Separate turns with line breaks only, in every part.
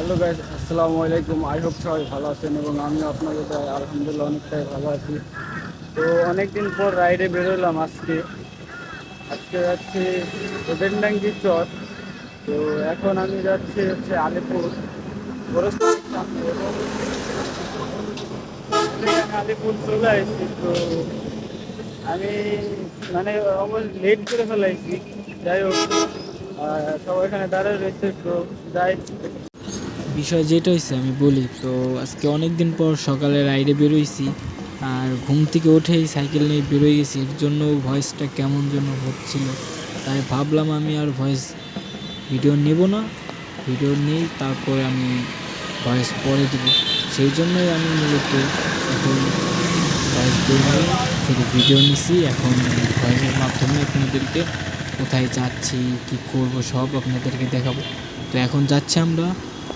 Hello guys, আসসালামু আলাইকুম। I hope সবাই ভালো আছেন এবং আমিও আপনাদের আলহামদুলিল্লাহ অনেকটাই ভালো আছি। তো অনেকদিন পর রাইডে বেরোলাম আজকে। যাচ্ছি ওদেনডাঙ্গি চর। তো এখন আমি যাচ্ছি আলিপুর গোরস্থানের সামনে এবং আলিপুর চলে আসছি। তো আমি মানে অবশ্য লেট করে ফেলাইছি, যাই হোক সবাই এখানে দাঁড়িয়ে রয়েছে। তো যাই,
বিষয় যেটা হয়েছে আমি বলি। তো আজকে অনেক দিন পর সকালে রাইডে বেরোইছি, আর ঘুম থেকে উঠেই সাইকেল নিয়ে বেরোয় গেছি। এর জন্য ভয়েসটা কেমন যেন হচ্ছিল, তাই ভাবলাম আমি আর ভয়েস ভিডিও নেব না, ভিডিও নেই তারপরে আমি ভয়েস পরে দেব। সেই জন্যই আমি মূলত এখন ভয়েস দিয়ে ফিরে ভিডিও নিছি। এখন ভয়েসের মাধ্যমে আপনাদেরকে কোথায় যাচ্ছি, কি করব সব আপনাদেরকে দেখাবো। তো এখন যাচ্ছি আমরা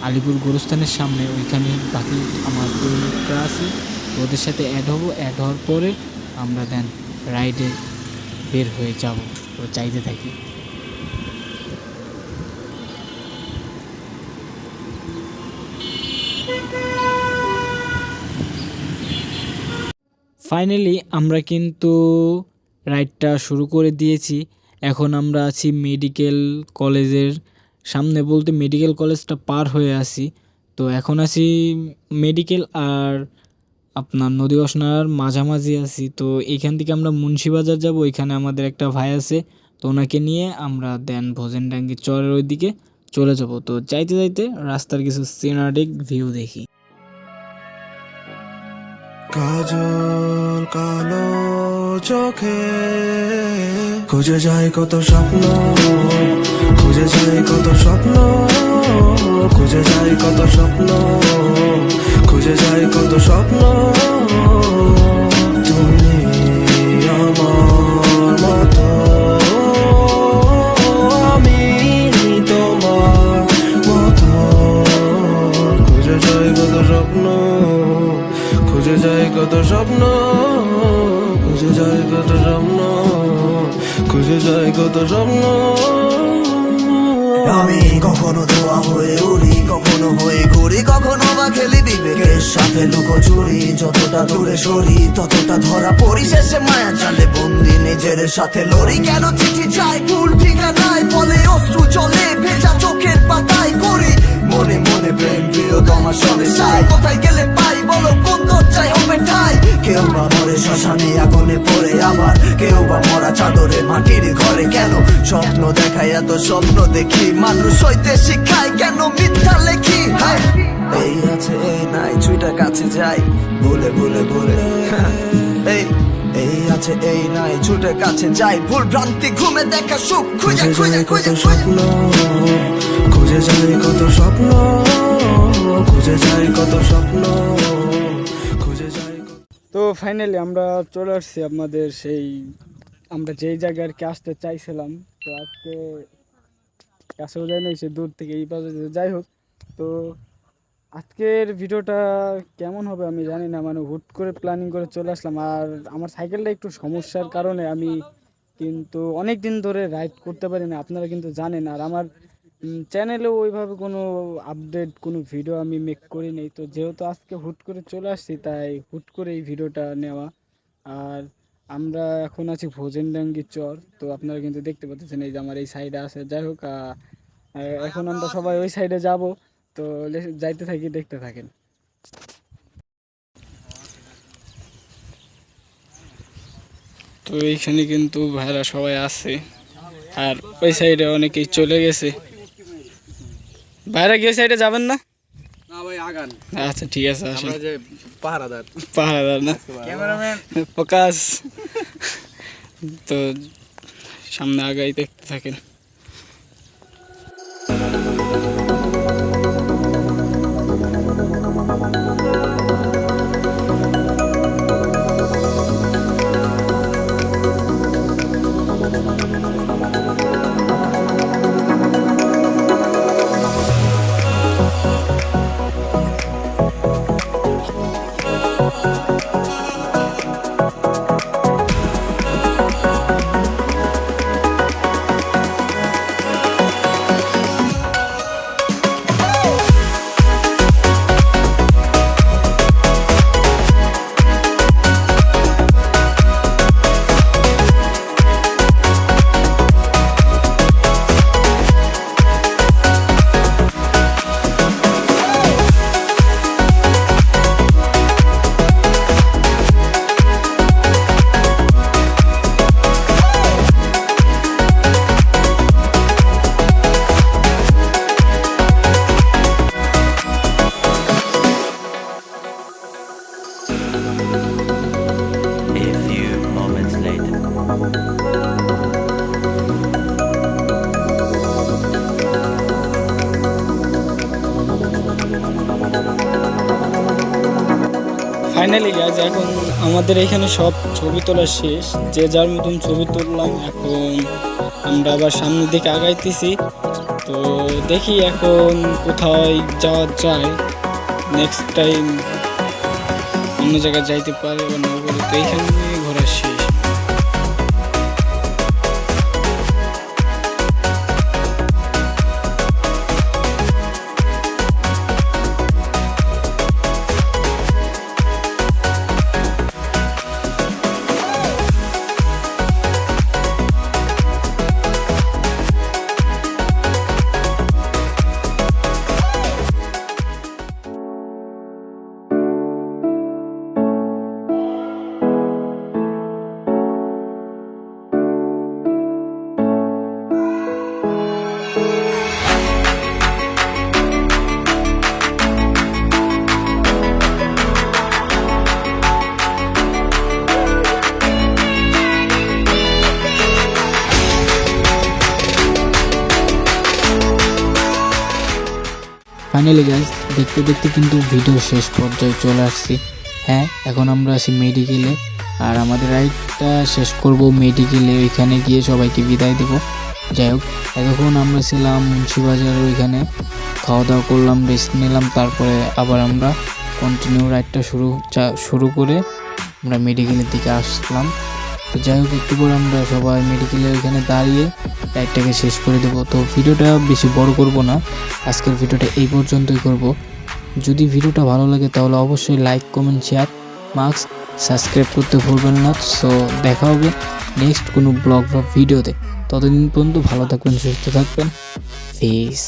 আলিপুর গোরস্থানের সামনে, ওইখানে বাকি আমার পরিবারটা আছে, তো ওদের সাথে অ্যাড হব। অ্যাড হওয়ার পরে আমরা দেন রাইডে বের হয়ে যাব। তো চাইতে থাকি। ফাইনালি আমরা কিন্তু রাইডটা শুরু করে দিয়েছি। এখন আমরা আছি মেডিকেল কলেজের সামনে, বলতে মেডিকেল কলেজটা পার হয়ে আছি। তো এখন আছি মেডিকেল আর আপনার নদী অসনার মাঝামাঝি আছি। তো এইখান থেকে আমরা মুন্সিবাজার যাব, ওইখানে আমাদের একটা ভাই আছে, তো ওনাকে নিয়ে আমরা দেন ভোজনডাঙ্গি চরের ওই দিকে চলে যাব। তো যাইতে যাইতে রাস্তার কিছু সিনারিক ভিউ দেখি।
কাজল কালো চোখে খুঁজে যায় কত স্বপ্ন, খুঁজে যায় কত স্বপ্ন, খুঁজে যায় কত স্বপ্ন, খুঁজে যায় কত স্বপ্ন। তুমি আমার মতো, আমি তোমার মতো, খুঁজে যায় কত স্বপ্ন, খুঁজে যায় কত স্বপ্ন, খুঁজে যায় কত স্বপ্ন, খুঁজে যায় কত স্বপ্ন। আমি কখনো ধোয়া হয়ে উড়ি, কখনো হয়ে ঘুরি, কখনো বা খেলি বিবেকের সাথে লুকোচুরি। যতটা দূরে সরি ততটা ধরা পড়ি, শেষে মায়া জালে বন্দি নিজের সাথে লড়ি। কেন চিঠি চাই ভুল ঠিকানায়, বলে অশ্রু চলে ভেজা চোখের পাতায় করি মনে মনে প্রেম প্রিয় তোমার সবে চাই। কোথায় গেলে পাই বলো কোন দরজায় হবে ঠাই? কেউ বা মরে শ্মশানে আগুনে পড়ে, আবার কেউ বা মরা চাদরে মাটির ঘরে। কেন স্বপ্ন দেখায় এত স্বপ্ন দেখি, মানুষ হইতে শিখায় কেন মিথ্যা লেখি? এই আছে এই নাই ছুইটা কাছে যাই ভুলে ভুলে ভুলে, এই আছে এই নাই ছুটে কাছে যাই, ভুল ভ্রান্তি ঘুমে দেখা সুখ খুঁজে খুঁজে খুঁজে স্বপ্ন, খুঁজে যায় কত স্বপ্ন, খুঁজে যায় কত স্বপ্ন, খুঁজে যায়।
তো ফাইনালি আমরা চলে আসছি আপনাদের সেই আমরা যেই জায়গায় আর কি আসতে চাইছিলাম। তো আজকে কাছেও যাই নাই, সে দূর থেকে এই পাশে। যাই হোক, তো আজকের ভিডিওটা কেমন হবে আমি জানি না, মানে হুট করে প্ল্যানিং করে চলে আসলাম। আর আমার সাইকেলটা একটু সমস্যার কারণে আমি কিন্তু অনেক দিন ধরে রাইড করতে পারি না, আপনারা কিন্তু জানেন। আর আমার চ্যানেলেও ওইভাবে কোনো আপডেট কোনো ভিডিও আমি মেক করি নেই। তো যেহেতু আজকে হুট করে চলে আসছি, তাই হুট করে এই ভিডিওটা নেওয়া। আর আমরা এখন আছি ভোজনডাঙ্গি চর। তো আপনারা কিন্তু দেখতে পাচ্ছেন এই যে আমার এই সাইডে আছে। যাই হোক, এখন আমরা সবাই ওই সাইডে যাব। তো যাইতে থাকি, দেখতে থাকেন। তো এইখানে কিন্তু ভাইরা সবাই আছে, আর ওই সাইডে অনেকেই চলে গেছে। ভাইরা কি ওই সাইডে যাবেন না? আচ্ছা ঠিক আছে, আসেন। পাহারাদার না, ক্যামেরাম্যান প্রকাশ। তো সামনে আগাই দেখতে থাকেন। ফাইনালি গাইজ এখন আমাদের এখানে সব ছবি তোলা শেষ, যে যার মতন ছবি তুললাম। এখন আমরা আবার সামনের দিকে আগাইতেছি। তো দেখি এখন কোথায় যাওয়া যায়, নেক্সট টাইম অন্য জায়গায় যাইতে পারে বা না পারে। তো এইখানে ঘোরা শেষ।
ফাইনালি গাইজ দেখতে দেখতে কিন্তু ভিডিও শেষ পর্যায়ে চলে আসছি। হ্যাঁ, এখন আমরা আছি মেডিকেলে, আর আমাদের রাইডটা শেষ করব মেডিকেলে। ওইখানে গিয়ে সবাইকে বিদায় দেবো। যাই হোক, এতক্ষণ আমরা ছিলাম মুন্সিবাজারের ওইখানে, খাওয়া দাওয়া করলাম, রেস্ট নিলাম, তারপরে আবার আমরা কন্টিনিউ রাইডটা শুরু করে আমরা মেডিকেলের দিকে আসলাম। তো যাই হোক, একটু পরে আমরা সবাই মেডিকেলের ওইখানে দাঁড়িয়ে রাইডটাকে শেষ করে দেবো। তো ভিডিওটা বেশি বড় করব না, আজকের ভিডিওটা এই পর্যন্তই করব। যদি ভিডিওটা ভালো লাগে তাহলে অবশ্যই like, comment, share, mask subscribe করতে ভুলবেন না। সো দেখা হবে নেক্সট কোনো ব্লগ বা ভিডিওতে। ততদিন পর্যন্ত ভালো থাকবেন, সুস্থ থাকবেন। পেস।